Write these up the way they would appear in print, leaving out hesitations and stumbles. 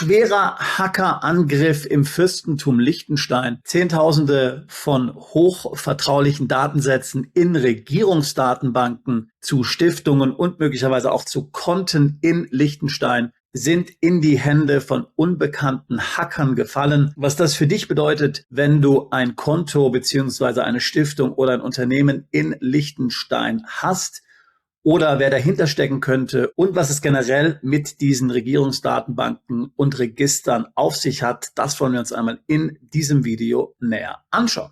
Schwerer Hackerangriff im Fürstentum Liechtenstein. Zehntausende von hochvertraulichen Datensätzen in Regierungsdatenbanken zu Stiftungen und möglicherweise auch zu Konten in Liechtenstein sind in die Hände von unbekannten Hackern gefallen. Was das für dich bedeutet, wenn du ein Konto bzw. eine Stiftung oder ein Unternehmen in Liechtenstein hast, oder wer dahinter stecken könnte und was es generell mit diesen Regierungsdatenbanken und Registern auf sich hat, das wollen wir uns einmal in diesem Video näher anschauen.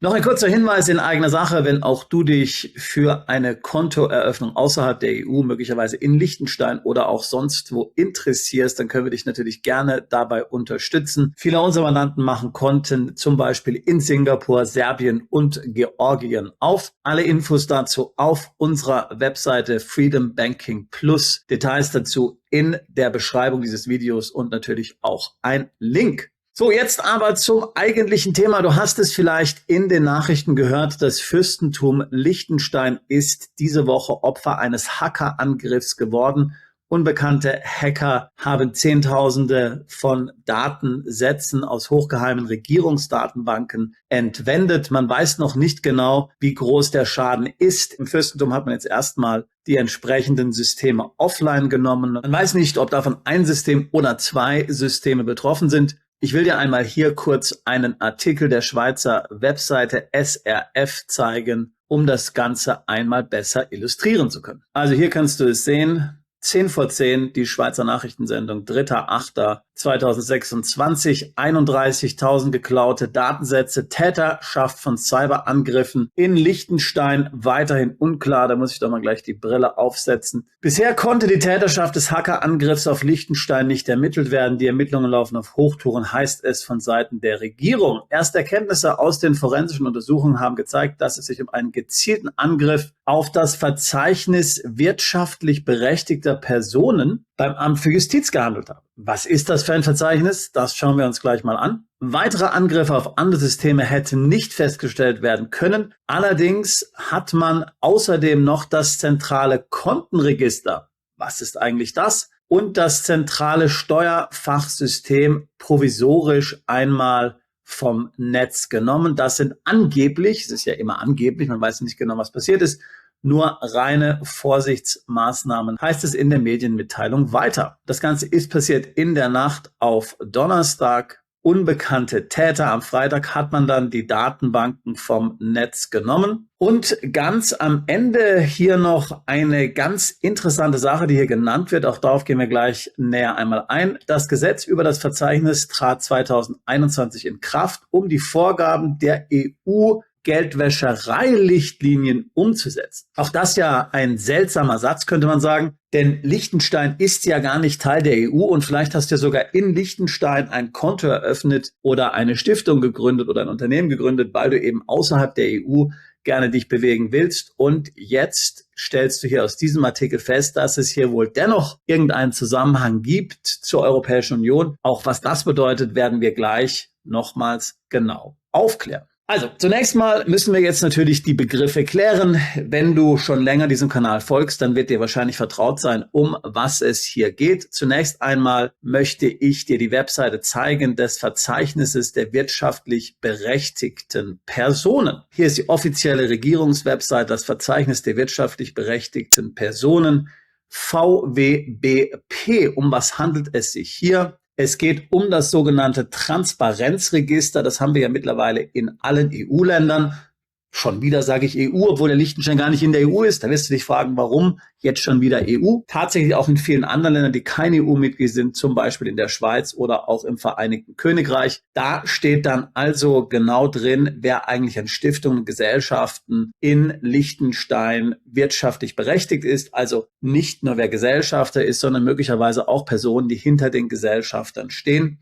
Noch ein kurzer Hinweis in eigener Sache: Wenn auch du dich für eine Kontoeröffnung außerhalb der EU, möglicherweise in Liechtenstein oder auch sonst wo interessierst, dann können wir dich natürlich gerne dabei unterstützen. Viele unserer Mandanten machen Konten zum Beispiel in Singapur, Serbien und Georgien auf. Alle Infos dazu auf unserer Webseite Freedom Banking Plus. Details dazu in der Beschreibung dieses Videos und natürlich auch ein Link. So, jetzt aber zum eigentlichen Thema. Du hast es vielleicht in den Nachrichten gehört, das Fürstentum Liechtenstein ist diese Woche Opfer eines Hackerangriffs geworden. Unbekannte Hacker haben Zehntausende von Datensätzen aus hochgeheimen Regierungsdatenbanken entwendet. Man weiß noch nicht genau, wie groß der Schaden ist. Im Fürstentum hat man jetzt erstmal die entsprechenden Systeme offline genommen. Man weiß nicht, ob davon ein System oder zwei Systeme betroffen sind. Ich will dir einmal hier kurz einen Artikel der Schweizer Webseite SRF zeigen, um das Ganze einmal besser illustrieren zu können. Also hier kannst du es sehen. 10 vor 10, die Schweizer Nachrichtensendung, 3.8.2026, 31.000 geklaute Datensätze, Täterschaft von Cyberangriffen in Liechtenstein weiterhin unklar. Da muss ich doch mal gleich die Brille aufsetzen. Bisher konnte die Täterschaft des Hackerangriffs auf Liechtenstein nicht ermittelt werden. Die Ermittlungen laufen auf Hochtouren, heißt es von Seiten der Regierung. Erste Erkenntnisse aus den forensischen Untersuchungen haben gezeigt, dass es sich um einen gezielten Angriff auf das Verzeichnis wirtschaftlich berechtigter Personen beim Amt für Justiz gehandelt hat. Was ist das für ein Verzeichnis? Das schauen wir uns gleich mal an. Weitere Angriffe auf andere Systeme hätten nicht festgestellt werden können. Allerdings hat man außerdem noch das zentrale Kontenregister. Was ist eigentlich das? Und das zentrale Steuerfachsystem provisorisch einmal vom Netz genommen. Das sind angeblich, es ist ja immer angeblich, man weiß nicht genau, was passiert ist, nur reine Vorsichtsmaßnahmen, heißt es in der Medienmitteilung weiter. Das Ganze ist passiert in der Nacht auf Donnerstag. Unbekannte Täter. Am Freitag hat man dann die Datenbanken vom Netz genommen. Und ganz am Ende hier noch eine ganz interessante Sache, die hier genannt wird. Auch darauf gehen wir gleich näher einmal ein. Das Gesetz über das Verzeichnis trat 2021 in Kraft, um die Vorgaben der EU Geldwäschereirichtlinien umzusetzen. Auch das ja ein seltsamer Satz, könnte man sagen, denn Liechtenstein ist ja gar nicht Teil der EU und vielleicht hast du ja sogar in Liechtenstein ein Konto eröffnet oder eine Stiftung gegründet oder ein Unternehmen gegründet, weil du eben außerhalb der EU gerne dich bewegen willst. Und jetzt stellst du hier aus diesem Artikel fest, dass es hier wohl dennoch irgendeinen Zusammenhang gibt zur Europäischen Union. Auch was das bedeutet, werden wir gleich nochmals genau aufklären. Also, zunächst mal müssen wir jetzt natürlich die Begriffe klären. Wenn du schon länger diesem Kanal folgst, dann wird dir wahrscheinlich vertraut sein, um was es hier geht. Zunächst einmal möchte ich dir die Webseite zeigen des Verzeichnisses der wirtschaftlich berechtigten Personen. Hier ist die offizielle Regierungswebseite, das Verzeichnis der wirtschaftlich berechtigten Personen, VWBP. Um was handelt es sich hier? Es geht um das sogenannte Transparenzregister. Das haben wir ja mittlerweile in allen EU-Ländern. Schon wieder sage ich EU, obwohl der Liechtenstein gar nicht in der EU ist. Da wirst du dich fragen, warum jetzt schon wieder EU? Tatsächlich auch in vielen anderen Ländern, die keine EU-Mitglied sind, zum Beispiel in der Schweiz oder auch im Vereinigten Königreich. Da steht dann also genau drin, wer eigentlich an Stiftungen und Gesellschaften in Liechtenstein wirtschaftlich berechtigt ist. Also nicht nur wer Gesellschafter ist, sondern möglicherweise auch Personen, die hinter den Gesellschaftern stehen.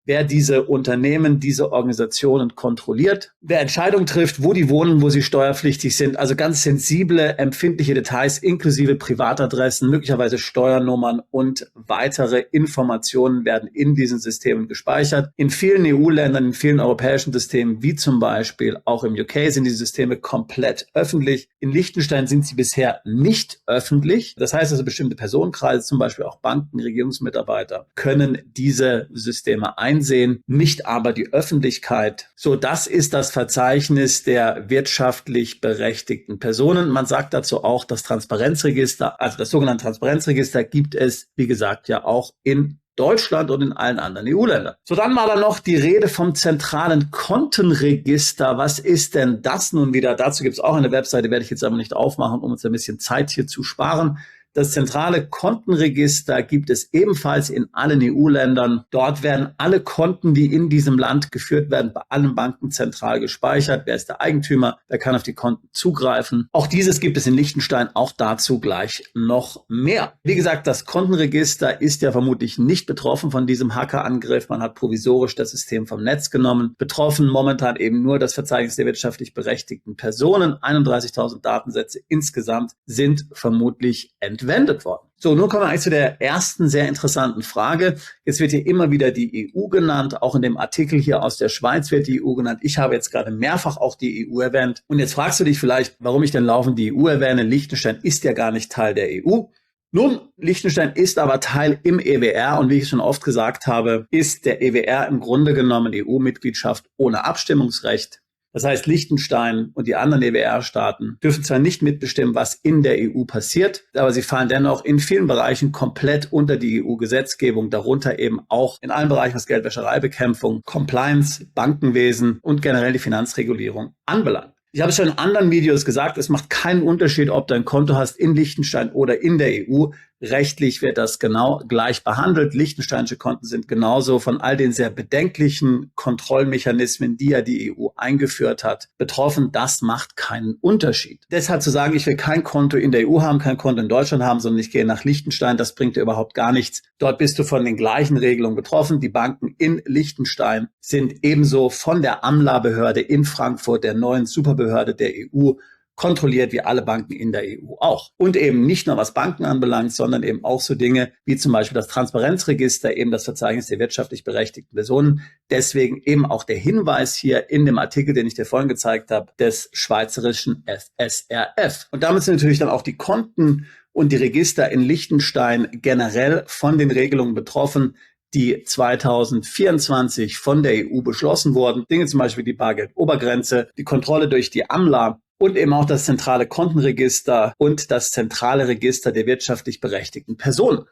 wer diese Unternehmen, diese Organisationen kontrolliert, wer Entscheidungen trifft, wo die wohnen, wo sie steuerpflichtig sind. Also ganz sensible, empfindliche Details inklusive Privatadressen, möglicherweise Steuernummern und weitere Informationen werden in diesen Systemen gespeichert. In vielen EU-Ländern, in vielen europäischen Systemen, wie zum Beispiel auch im UK, sind diese Systeme komplett öffentlich. In Liechtenstein sind sie bisher nicht öffentlich. Das heißt also, bestimmte Personenkreise, zum Beispiel auch Banken, Regierungsmitarbeiter, können diese Systeme einsehen, nicht aber die Öffentlichkeit. So, das ist das Verzeichnis der wirtschaftlich berechtigten Personen. Man sagt dazu auch, das Transparenzregister, also das sogenannte Transparenzregister, gibt es, wie gesagt, ja auch in Deutschland und in allen anderen EU-Ländern. So, dann mal noch die Rede vom zentralen Kontenregister. Was ist denn das nun wieder? Dazu gibt es auch eine Webseite, werde ich jetzt aber nicht aufmachen, um uns ein bisschen Zeit hier zu sparen. Das zentrale Kontenregister gibt es ebenfalls in allen EU-Ländern. Dort werden alle Konten, die in diesem Land geführt werden, bei allen Banken zentral gespeichert. Wer ist der Eigentümer? Wer kann auf die Konten zugreifen? Auch dieses gibt es in Liechtenstein. Auch dazu gleich noch mehr. Wie gesagt, das Kontenregister ist ja vermutlich nicht betroffen von diesem Hackerangriff. Man hat provisorisch das System vom Netz genommen. Betroffen momentan eben nur das Verzeichnis der wirtschaftlich berechtigten Personen. 31.000 Datensätze insgesamt sind vermutlich entwendet worden. So, nun kommen wir eigentlich zu der ersten sehr interessanten Frage. Jetzt wird hier immer wieder die EU genannt. Auch in dem Artikel hier aus der Schweiz wird die EU genannt. Ich habe jetzt gerade mehrfach auch die EU erwähnt. Und jetzt fragst du dich vielleicht, warum ich denn laufend die EU erwähne. Liechtenstein ist ja gar nicht Teil der EU. Nun, Liechtenstein ist aber Teil im EWR und wie ich schon oft gesagt habe, ist der EWR im Grunde genommen EU-Mitgliedschaft ohne Abstimmungsrecht. Das heißt, Liechtenstein und die anderen EWR-Staaten dürfen zwar nicht mitbestimmen, was in der EU passiert, aber sie fallen dennoch in vielen Bereichen komplett unter die EU-Gesetzgebung, darunter eben auch in allen Bereichen, was Geldwäschereibekämpfung, Compliance, Bankenwesen und generell die Finanzregulierung anbelangt. Ich habe es schon in anderen Videos gesagt, es macht keinen Unterschied, ob du ein Konto hast in Liechtenstein oder in der EU. Rechtlich wird das genau gleich behandelt. Liechtensteinische Konten sind genauso von all den sehr bedenklichen Kontrollmechanismen, die ja die EU eingeführt hat, betroffen. Das macht keinen Unterschied. Deshalb zu sagen, ich will kein Konto in der EU haben, kein Konto in Deutschland haben, sondern ich gehe nach Liechtenstein, das bringt dir überhaupt gar nichts. Dort bist du von den gleichen Regelungen betroffen. Die Banken in Liechtenstein sind ebenso von der AMLA-Behörde in Frankfurt, der neuen Superbehörde der EU, kontrolliert wie alle Banken in der EU auch. Und eben nicht nur was Banken anbelangt, sondern eben auch so Dinge wie zum Beispiel das Transparenzregister, eben das Verzeichnis der wirtschaftlich berechtigten Personen. Deswegen eben auch der Hinweis hier in dem Artikel, den ich dir vorhin gezeigt habe, des schweizerischen FSRF. Und damit sind natürlich dann auch die Konten und die Register in Liechtenstein generell von den Regelungen betroffen, die 2024 von der EU beschlossen wurden. Dinge zum Beispiel die Bargeldobergrenze, die Kontrolle durch die AMLA, und eben auch das zentrale Kontenregister und das zentrale Register der wirtschaftlich berechtigten Personen.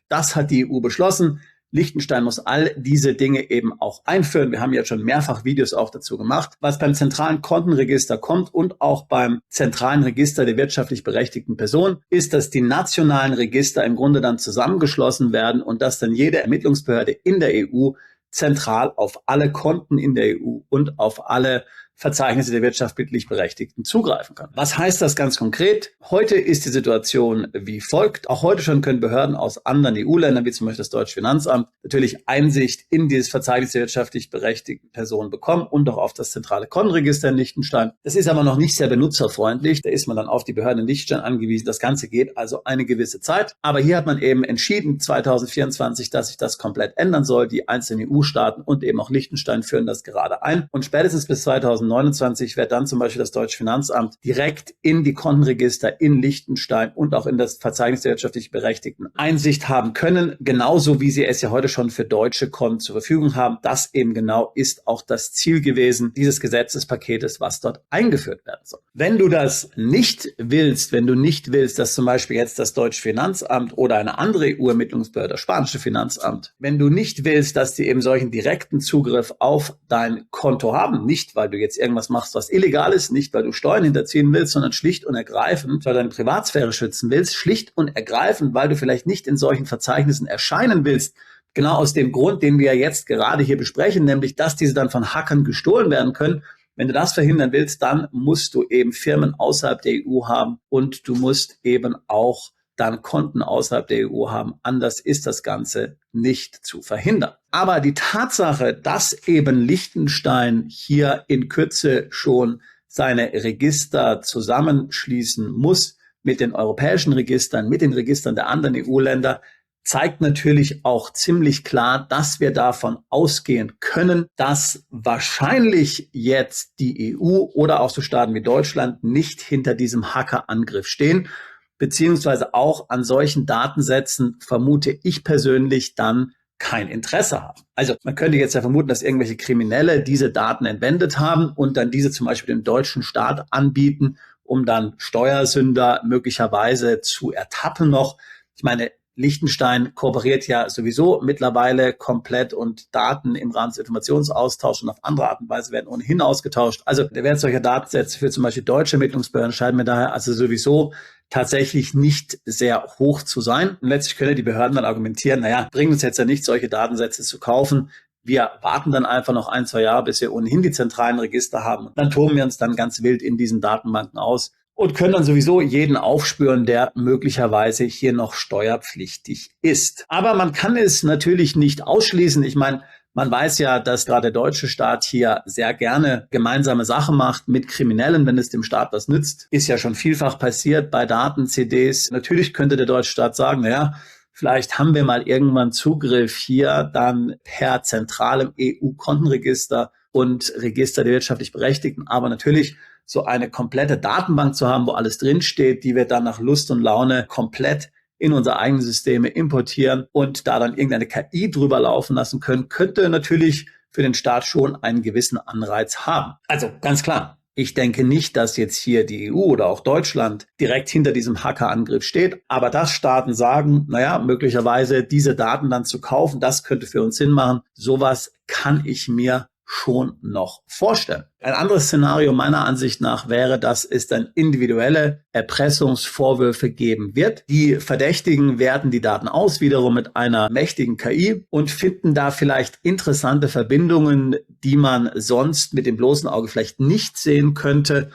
Das hat die EU beschlossen. Liechtenstein muss all diese Dinge eben auch einführen. Wir haben jetzt schon mehrfach Videos auch dazu gemacht. Was beim zentralen Kontenregister kommt und auch beim zentralen Register der wirtschaftlich berechtigten Personen, ist, dass die nationalen Register im Grunde dann zusammengeschlossen werden und dass dann jede Ermittlungsbehörde in der EU zentral auf alle Konten in der EU und auf alle Verzeichnisse der wirtschaftlich Berechtigten zugreifen kann. Was heißt das ganz konkret? Heute ist die Situation wie folgt. Auch heute schon können Behörden aus anderen EU-Ländern, wie zum Beispiel das Deutsche Finanzamt, natürlich Einsicht in dieses Verzeichnis der wirtschaftlich berechtigten Personen bekommen und auch auf das zentrale Kontenregister in Liechtenstein. Das ist aber noch nicht sehr benutzerfreundlich. Da ist man dann auf die Behörden in Liechtenstein angewiesen. Das Ganze geht also eine gewisse Zeit. Aber hier hat man eben entschieden, 2024, dass sich das komplett ändern soll. Die einzelnen EU-Staaten und eben auch Liechtenstein führen das gerade ein. Und spätestens bis 2029 wird dann zum Beispiel das Deutsche Finanzamt direkt in die Kontenregister in Liechtenstein und auch in das Verzeichnis der wirtschaftlich Berechtigten Einsicht haben können, genauso wie sie es ja heute schon für deutsche Konten zur Verfügung haben. Das eben genau ist auch das Ziel gewesen dieses Gesetzespaketes, was dort eingeführt werden soll. Wenn du das nicht willst, wenn du nicht willst, dass zum Beispiel jetzt das Deutsche Finanzamt oder eine andere EU-Ermittlungsbehörde, das spanische Finanzamt, wenn du nicht willst, dass die eben solchen direkten Zugriff auf dein Konto haben, nicht weil du jetzt irgendwas machst, was illegal ist, nicht weil du Steuern hinterziehen willst, sondern schlicht und ergreifend, weil du deine Privatsphäre schützen willst, schlicht und ergreifend, weil du vielleicht nicht in solchen Verzeichnissen erscheinen willst, genau aus dem Grund, den wir jetzt gerade hier besprechen, nämlich, dass diese dann von Hackern gestohlen werden können. Wenn du das verhindern willst, dann musst du eben Firmen außerhalb der EU haben und du musst eben auch dann Konten außerhalb der EU haben. Anders ist das Ganze nicht zu verhindern. Aber die Tatsache, dass eben Liechtenstein hier in Kürze schon seine Register zusammenschließen muss mit den europäischen Registern, mit den Registern der anderen EU-Länder, zeigt natürlich auch ziemlich klar, dass wir davon ausgehen können, dass wahrscheinlich jetzt die EU oder auch so Staaten wie Deutschland nicht hinter diesem Hackerangriff stehen, beziehungsweise auch an solchen Datensätzen vermute ich persönlich dann kein Interesse haben. Also man könnte jetzt ja vermuten, dass irgendwelche Kriminelle diese Daten entwendet haben und dann diese zum Beispiel dem deutschen Staat anbieten, um dann Steuersünder möglicherweise zu ertappen noch. Ich meine, Liechtenstein kooperiert ja sowieso mittlerweile komplett und Daten im Rahmen des Informationsaustauschs und auf andere Art und Weise werden ohnehin ausgetauscht. Also der Wert solcher Datensätze für zum Beispiel deutsche Ermittlungsbehörden scheint mir daher also sowieso tatsächlich nicht sehr hoch zu sein. Und letztlich können die Behörden dann argumentieren, naja, bringt uns jetzt ja nicht, solche Datensätze zu kaufen. Wir warten dann einfach noch 1-2 Jahre, bis wir ohnehin die zentralen Register haben. Und dann toben wir uns dann ganz wild in diesen Datenbanken aus und können dann sowieso jeden aufspüren, der möglicherweise hier noch steuerpflichtig ist. Aber man kann es natürlich nicht ausschließen. Ich meine, man weiß ja, dass gerade der deutsche Staat hier sehr gerne gemeinsame Sachen macht mit Kriminellen, wenn es dem Staat was nützt. Ist ja schon vielfach passiert bei Daten-CDs. Natürlich könnte der deutsche Staat sagen, naja, vielleicht haben wir mal irgendwann Zugriff hier dann per zentralem EU-Kontenregister und Register der wirtschaftlich Berechtigten. Aber natürlich so eine komplette Datenbank zu haben, wo alles drinsteht, die wir dann nach Lust und Laune komplett in unsere eigenen Systeme importieren und da dann irgendeine KI drüber laufen lassen können, könnte natürlich für den Staat schon einen gewissen Anreiz haben. Also ganz klar, ich denke nicht, dass jetzt hier die EU oder auch Deutschland direkt hinter diesem Hackerangriff steht, aber dass Staaten sagen, naja, möglicherweise diese Daten dann zu kaufen, das könnte für uns Sinn machen, sowas kann ich mir schon noch vorstellen. Ein anderes Szenario meiner Ansicht nach wäre, dass es dann individuelle Erpressungsvorwürfe geben wird. Die Verdächtigen werten die Daten aus, wiederum mit einer mächtigen KI und finden da vielleicht interessante Verbindungen, die man sonst mit dem bloßen Auge vielleicht nicht sehen könnte.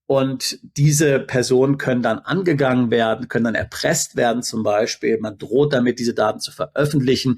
Und diese Personen können dann angegangen werden, können dann erpresst werden zum Beispiel. Man droht damit, diese Daten zu veröffentlichen.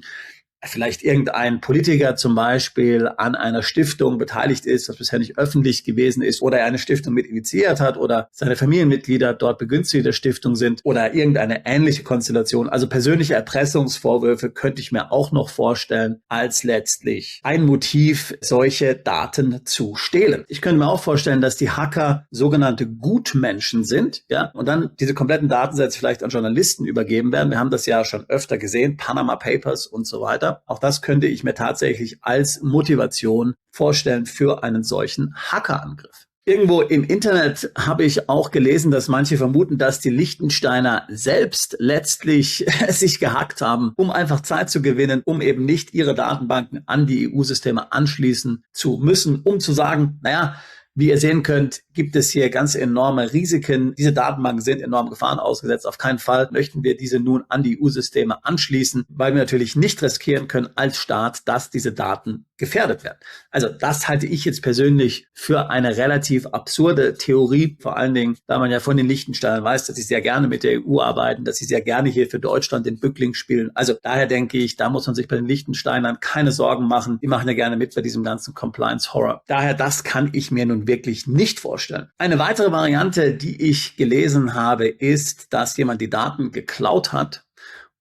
Vielleicht irgendein Politiker zum Beispiel an einer Stiftung beteiligt ist, was bisher nicht öffentlich gewesen ist, oder er eine Stiftung mit initiiert hat oder seine Familienmitglieder dort Begünstigte der Stiftung sind oder irgendeine ähnliche Konstellation. Also persönliche Erpressungsvorwürfe könnte ich mir auch noch vorstellen, als letztlich ein Motiv, solche Daten zu stehlen. Ich könnte mir auch vorstellen, dass die Hacker sogenannte Gutmenschen sind, ja, und dann diese kompletten Datensätze vielleicht an Journalisten übergeben werden. Wir haben das ja schon öfter gesehen, Panama Papers und so weiter. Auch das könnte ich mir tatsächlich als Motivation vorstellen für einen solchen Hackerangriff. Irgendwo im Internet habe ich auch gelesen, dass manche vermuten, dass die Liechtensteiner selbst letztlich sich gehackt haben, um einfach Zeit zu gewinnen, um eben nicht ihre Datenbanken an die EU-Systeme anschließen zu müssen, um zu sagen, naja, wie ihr sehen könnt, gibt es hier ganz enorme Risiken. Diese Datenbanken sind enormen Gefahren ausgesetzt. Auf keinen Fall möchten wir diese nun an die EU-Systeme anschließen, weil wir natürlich nicht riskieren können als Staat, dass diese Daten gefährdet werden. Also das halte ich jetzt persönlich für eine relativ absurde Theorie, vor allen Dingen, da man ja von den Liechtensteinern weiß, dass sie sehr gerne mit der EU arbeiten, dass sie sehr gerne hier für Deutschland den Bückling spielen. Also daher denke ich, da muss man sich bei den Liechtensteinern keine Sorgen machen. Die machen ja gerne mit bei diesem ganzen Compliance-Horror. Daher, das kann ich mir nun wirklich nicht vorstellen. Eine weitere Variante, die ich gelesen habe, ist, dass jemand die Daten geklaut hat,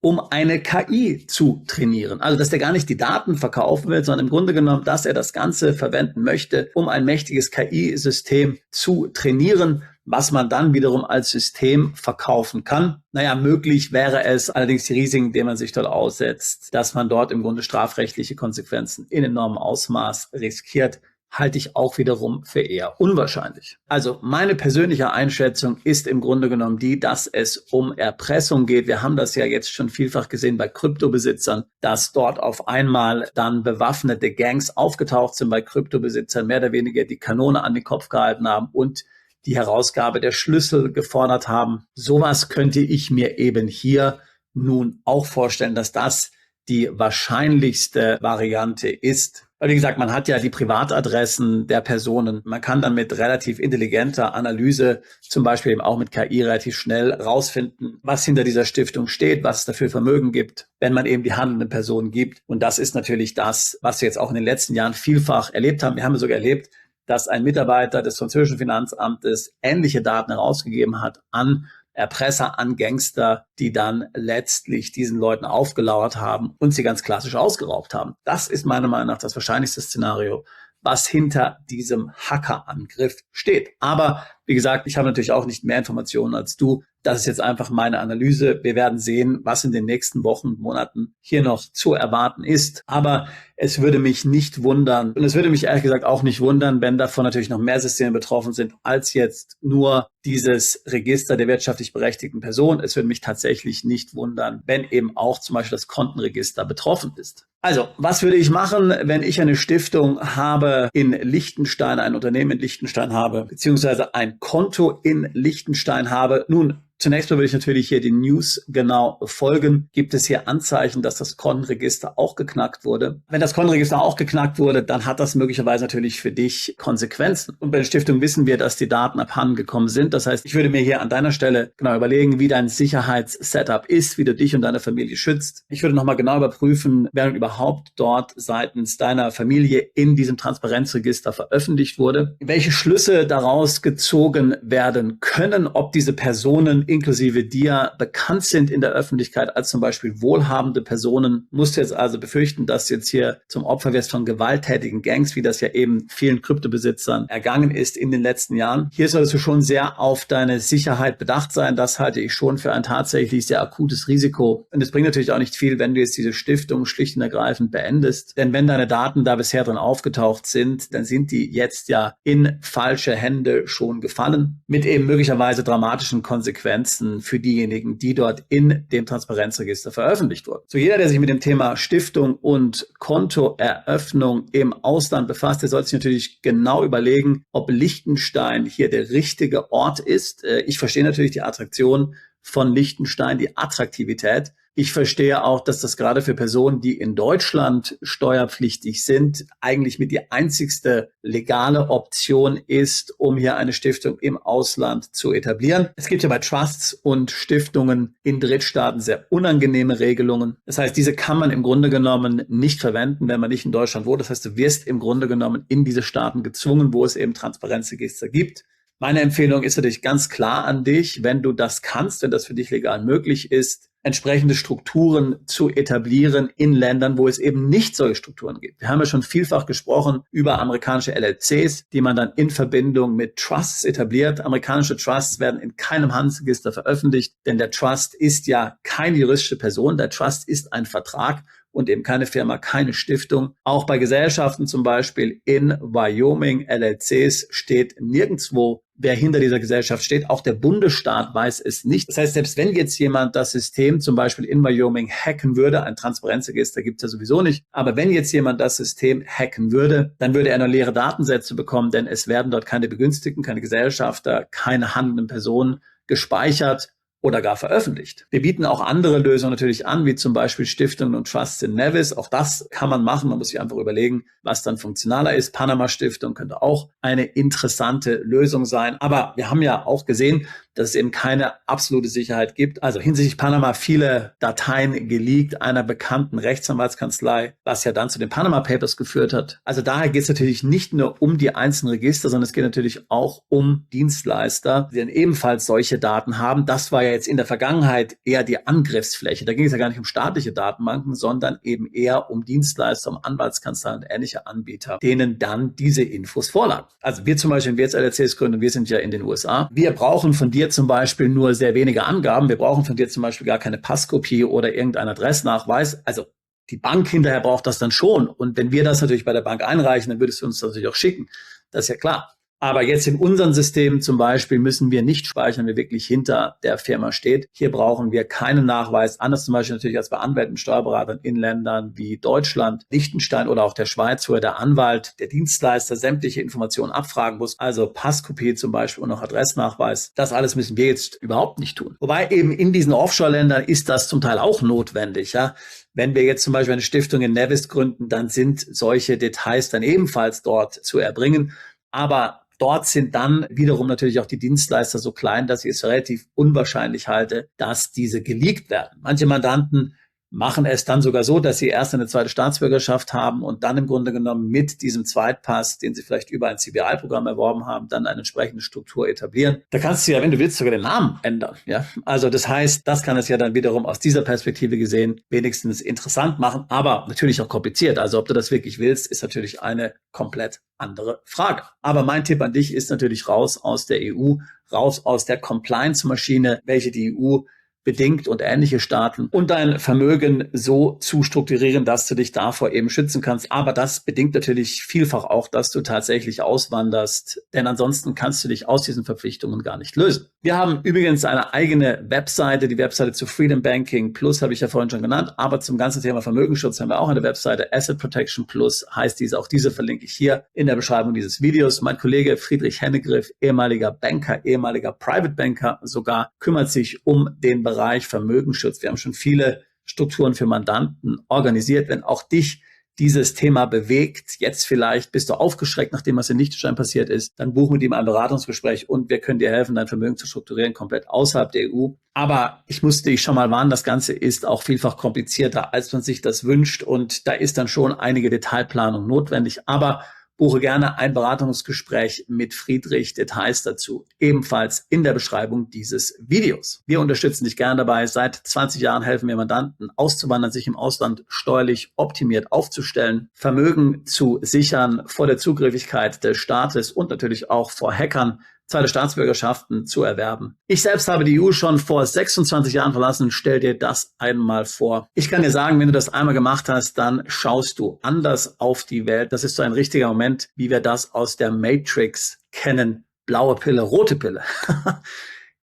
um eine KI zu trainieren. Also, dass der gar nicht die Daten verkaufen will, sondern im Grunde genommen, dass er das Ganze verwenden möchte, um ein mächtiges KI-System zu trainieren, was man dann wiederum als System verkaufen kann. Naja, möglich wäre es, allerdings die Risiken, denen man sich dort aussetzt, dass man dort im Grunde strafrechtliche Konsequenzen in enormem Ausmaß riskiert, halte ich auch wiederum für eher unwahrscheinlich. Also meine persönliche Einschätzung ist im Grunde genommen die, dass es um Erpressung geht. Wir haben das ja jetzt schon vielfach gesehen bei Kryptobesitzern, dass dort auf einmal dann bewaffnete Gangs aufgetaucht sind bei Kryptobesitzern, mehr oder weniger die Kanone an den Kopf gehalten haben und die Herausgabe der Schlüssel gefordert haben. Sowas könnte ich mir eben hier nun auch vorstellen, dass das die wahrscheinlichste Variante ist. Weil wie gesagt, man hat ja die Privatadressen der Personen. Man kann dann mit relativ intelligenter Analyse, zum Beispiel eben auch mit KI, relativ schnell rausfinden, was hinter dieser Stiftung steht, was es dafür Vermögen gibt, wenn man eben die handelnden Personen gibt. Und das ist natürlich das, was wir jetzt auch in den letzten Jahren vielfach erlebt haben. Wir haben sogar erlebt, dass ein Mitarbeiter des französischen Finanzamtes ähnliche Daten herausgegeben hat an Erpresser, an Gangster, die dann letztlich diesen Leuten aufgelauert haben und sie ganz klassisch ausgeraubt haben. Das ist meiner Meinung nach das wahrscheinlichste Szenario, was hinter diesem Hackerangriff steht. Aber wie gesagt, ich habe natürlich auch nicht mehr Informationen als du. Das ist jetzt einfach meine Analyse. Wir werden sehen, was in den nächsten Wochen, Monaten hier noch zu erwarten ist. Aber es würde mich nicht wundern, und es würde mich ehrlich gesagt auch nicht wundern, wenn davon natürlich noch mehr Systeme betroffen sind, als jetzt nur dieses Register der wirtschaftlich berechtigten Person. Es würde mich tatsächlich nicht wundern, wenn eben auch zum Beispiel das Kontenregister betroffen ist. Also, was würde ich machen, wenn ich eine Stiftung habe in Liechtenstein, ein Unternehmen in Liechtenstein habe, beziehungsweise ein Konto in Liechtenstein habe? Nun, zunächst mal würde ich natürlich hier den News genau folgen. Gibt es hier Anzeichen, dass das Kontenregister auch geknackt wurde? Wenn das Kontenregister auch geknackt wurde, dann hat das möglicherweise natürlich für dich Konsequenzen. Und bei der Stiftung wissen wir, dass die Daten abhanden gekommen sind. Das heißt, ich würde mir hier an deiner Stelle genau überlegen, wie dein Sicherheitssetup ist, wie du dich und deine Familie schützt. Ich würde nochmal genau überprüfen, wer überhaupt dort seitens deiner Familie in diesem Transparenzregister veröffentlicht wurde, welche Schlüsse daraus gezogen werden können, ob diese Personen inklusive dir bekannt sind in der Öffentlichkeit als zum Beispiel wohlhabende Personen. Musst du jetzt also befürchten, dass du jetzt hier zum Opfer wirst von gewalttätigen Gangs, wie das ja eben vielen Kryptobesitzern ergangen ist in den letzten Jahren. Hier solltest du schon sehr auf deine Sicherheit bedacht sein. Das halte ich schon für ein tatsächlich sehr akutes Risiko. Und es bringt natürlich auch nicht viel, wenn du jetzt diese Stiftung schlicht und ergreifend beendest. Denn wenn deine Daten da bisher drin aufgetaucht sind, dann sind die jetzt ja in falsche Hände schon gefallen, mit eben möglicherweise dramatischen Konsequenzen für diejenigen, die dort in dem Transparenzregister veröffentlicht wurden. So, jeder, der sich mit dem Thema Stiftung und Kontoeröffnung im Ausland befasst, der sollte sich natürlich genau überlegen, ob Liechtenstein hier der richtige Ort ist. Ich verstehe natürlich die Attraktion von Liechtenstein, die Attraktivität. Ich verstehe auch, dass das gerade für Personen, die in Deutschland steuerpflichtig sind, eigentlich mit die einzigste legale Option ist, um hier eine Stiftung im Ausland zu etablieren. Es gibt ja bei Trusts und Stiftungen in Drittstaaten sehr unangenehme Regelungen. Das heißt, diese kann man im Grunde genommen nicht verwenden, wenn man nicht in Deutschland wohnt. Das heißt, du wirst im Grunde genommen in diese Staaten gezwungen, wo es eben Transparenzregister gibt. Meine Empfehlung ist natürlich ganz klar an dich, wenn du das kannst, wenn das für dich legal möglich ist, entsprechende Strukturen zu etablieren in Ländern, wo es eben nicht solche Strukturen gibt. Wir haben ja schon vielfach gesprochen über amerikanische LLCs, die man dann in Verbindung mit Trusts etabliert. Amerikanische Trusts werden in keinem Handelsregister veröffentlicht, denn der Trust ist ja keine juristische Person. Der Trust ist ein Vertrag und eben keine Firma, keine Stiftung. Auch bei Gesellschaften zum Beispiel in Wyoming, LLCs, steht nirgendwo, wer hinter dieser Gesellschaft steht. Auch der Bundesstaat weiß es nicht. Das heißt, selbst wenn jetzt jemand das System zum Beispiel in Wyoming hacken würde, ein Transparenzregister gibt es ja sowieso nicht, aber wenn jetzt jemand das System hacken würde, dann würde er nur leere Datensätze bekommen, denn es werden dort keine Begünstigten, keine Gesellschafter, keine handelnden Personen gespeichert oder gar veröffentlicht. Wir bieten auch andere Lösungen natürlich an, wie zum Beispiel Stiftungen und Trusts in Nevis. Auch das kann man machen. Man muss sich einfach überlegen, was dann funktionaler ist. Panama-Stiftung könnte auch eine interessante Lösung sein. Aber wir haben ja auch gesehen, dass es eben keine absolute Sicherheit gibt. Also hinsichtlich Panama viele Dateien geleakt einer bekannten Rechtsanwaltskanzlei, was ja dann zu den Panama Papers geführt hat. Also daher geht es natürlich nicht nur um die einzelnen Register, sondern es geht natürlich auch um Dienstleister, die dann ebenfalls solche Daten haben. Das war ja jetzt in der Vergangenheit eher die Angriffsfläche. Da ging es ja gar nicht um staatliche Datenbanken, sondern eben eher um Dienstleister, um Anwaltskanzleien und ähnliche Anbieter, denen dann diese Infos vorlagen. Also wir zum Beispiel, wenn wir jetzt LLCs gründen, wir sind ja in den USA, wir brauchen von dir zum Beispiel nur sehr wenige Angaben. Wir brauchen von dir zum Beispiel gar keine Passkopie oder irgendeinen Adressnachweis. Also die Bank hinterher braucht das dann schon. Und wenn wir das natürlich bei der Bank einreichen, dann würdest du uns das natürlich auch schicken. Das ist ja klar. Aber jetzt in unseren Systemen zum Beispiel müssen wir nicht speichern, wer wirklich hinter der Firma steht. Hier brauchen wir keinen Nachweis, anders zum Beispiel natürlich als bei Anwälten, Steuerberatern in Ländern wie Deutschland, Liechtenstein oder auch der Schweiz, wo der Anwalt, der Dienstleister sämtliche Informationen abfragen muss, also Passkopie zum Beispiel und auch Adressnachweis. Das alles müssen wir jetzt überhaupt nicht tun. Wobei eben in diesen Offshore-Ländern ist das zum Teil auch notwendig, ja. Wenn wir jetzt zum Beispiel eine Stiftung in Nevis gründen, dann sind solche Details dann ebenfalls dort zu erbringen. Aber dort sind dann wiederum natürlich auch die Dienstleister so klein, dass ich es relativ unwahrscheinlich halte, dass diese geleakt werden. Manche Mandanten machen es dann sogar so, dass sie erst eine zweite Staatsbürgerschaft haben und dann im Grunde genommen mit diesem Zweitpass, den sie vielleicht über ein CBI-Programm erworben haben, dann eine entsprechende Struktur etablieren. Da kannst du ja, wenn du willst, sogar den Namen ändern. Ja, also das heißt, das kann es ja dann wiederum aus dieser Perspektive gesehen wenigstens interessant machen, aber natürlich auch kompliziert. Also ob du das wirklich willst, ist natürlich eine komplett andere Frage. Aber mein Tipp an dich ist natürlich raus aus der EU, raus aus der Compliance-Maschine, welche die EU bedingt und ähnliche Staaten und dein Vermögen so zu strukturieren, dass du dich davor eben schützen kannst. Aber das bedingt natürlich vielfach auch, dass du tatsächlich auswanderst, denn ansonsten kannst du dich aus diesen Verpflichtungen gar nicht lösen. Wir haben übrigens eine eigene Webseite, die Webseite zu Freedom Banking Plus habe ich ja vorhin schon genannt, aber zum ganzen Thema Vermögensschutz haben wir auch eine Webseite, Asset Protection Plus heißt diese, auch diese verlinke ich hier in der Beschreibung dieses Videos. Mein Kollege Friedrich Hennegriff, ehemaliger Banker, ehemaliger Private Banker sogar, kümmert sich um den Bereich Vermögensschutz. Wir haben schon viele Strukturen für Mandanten organisiert. Wenn auch dich dieses Thema bewegt, jetzt vielleicht bist du aufgeschreckt, nachdem was in Liechtenstein passiert ist, dann buchen wir dir ein Beratungsgespräch und wir können dir helfen, dein Vermögen zu strukturieren, komplett außerhalb der EU. Aber ich musste dich schon mal warnen, das Ganze ist auch vielfach komplizierter, als man sich das wünscht und da ist dann schon einige Detailplanung notwendig. Aber buche gerne ein Beratungsgespräch mit Friedrich, Details dazu ebenfalls in der Beschreibung dieses Videos. Wir unterstützen dich gerne dabei. Seit 20 Jahren helfen wir Mandanten auszuwandern, sich im Ausland steuerlich optimiert aufzustellen, Vermögen zu sichern vor der Zugriffigkeit des Staates und natürlich auch vor Hackern, zweite Staatsbürgerschaften zu erwerben. Ich selbst habe die EU schon vor 26 Jahren verlassen. Stell dir das einmal vor. Ich kann dir sagen, wenn du das einmal gemacht hast, dann schaust du anders auf die Welt. Das ist so ein richtiger Moment, wie wir das aus der Matrix kennen. Blaue Pille, rote Pille.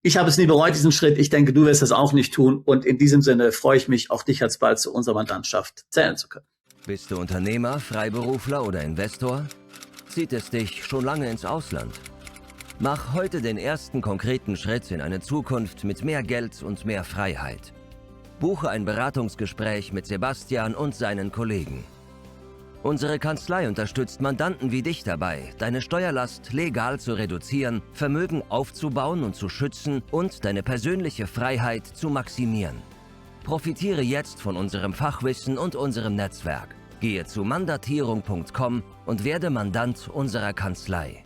Ich habe es nie bereut, diesen Schritt. Ich denke, du wirst es auch nicht tun. Und in diesem Sinne freue ich mich, auch dich alsbald zu unserer Mandantschaft zählen zu können. Bist du Unternehmer, Freiberufler oder Investor? Zieht es dich schon lange ins Ausland? Mach heute den ersten konkreten Schritt in eine Zukunft mit mehr Geld und mehr Freiheit. Buche ein Beratungsgespräch mit Sebastian und seinen Kollegen. Unsere Kanzlei unterstützt Mandanten wie dich dabei, deine Steuerlast legal zu reduzieren, Vermögen aufzubauen und zu schützen und deine persönliche Freiheit zu maximieren. Profitiere jetzt von unserem Fachwissen und unserem Netzwerk. Gehe zu mandatierung.com und werde Mandant unserer Kanzlei.